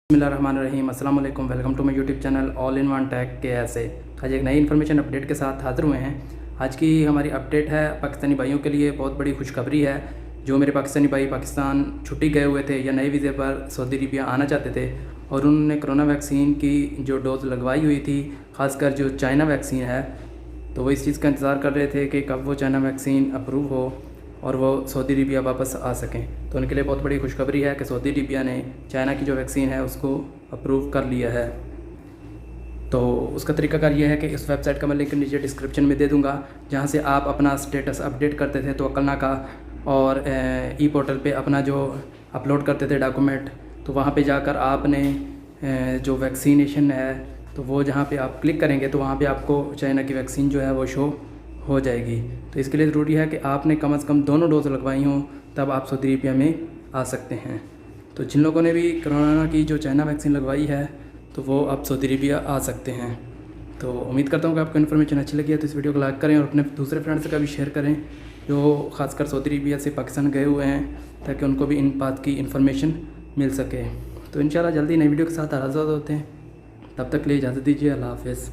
बिस्मिल्लाहिर्रहमानिर्रहीम अस्सलाम वालेकुम। Welcome to my YouTube channel all in one tech के ऐसे। आज एक नई इन्फॉर्मेशन अपडेट के साथ हाज़िर हुए हैं। आज की हमारी अपडेट है पाकिस्तानी भाइयों के लिए बहुत बड़ी खुशखबरी है। जो मेरे पाकिस्तानी भाई पाकिस्तान छुट्टी गए हुए थे या नए वीज़े पर सऊदी अरबिया आना चाहते थे और उन्होंने कोरोना वैक्सीन की जो डोज़ लगवाई हुई थी, ख़ासकर जो चाइना वैक्सीन है, तो वो इस चीज़ का इंतज़ार कर रहे थे कि कब वो चाइना वैक्सीन अप्रूव हो और वो सऊदी अरबिया वापस आ सकें। तो उनके लिए बहुत बड़ी खुशखबरी है कि सऊदी अरबिया ने चाइना की जो वैक्सीन है उसको अप्रूव कर लिया है। तो उसका तरीकाकार ये है कि इस वेबसाइट का मैं लिंक नीचे डिस्क्रिप्शन में दे दूंगा, जहां से आप अपना स्टेटस अपडेट करते थे तवक्लना का और ई पोर्टल पे अपना जो अपलोड करते थे डॉक्यूमेंट, तो वहाँ पे जाकर आपने जो वैक्सीनेशन है तो वो जहाँ पे आप क्लिक करेंगे तो वहाँ पे आपको चाइना की वैक्सीन जो है वो शो हो जाएगी। तो इसके लिए ज़रूरी है कि आपने कम से कम दोनों डोज़ लगवाई हों, तब आप सऊदी अरबिया में आ सकते हैं। तो जिन लोगों ने भी कोरोना की जो चाइना वैक्सीन लगवाई है तो वो अब सऊदी अरबिया आ सकते हैं। तो उम्मीद करता हूँ कि आपको इन्फॉर्मेशन अच्छी लगी है, तो इस वीडियो को लाइक करें और अपने दूसरे फ्रेंड्स का भी शेयर करें जो ख़ासकर सऊदी अरबिया से पाकिस्तान गए हुए हैं, ताकि उनको भी इन बात की इन्फॉर्मेशन मिल सके। तो इंशाल्लाह जल्दी नई वीडियो के साथ हाज़िर होते हैं। तब तक के लिए इजाज़त दीजिए। अल्लाह हाफ़िज़।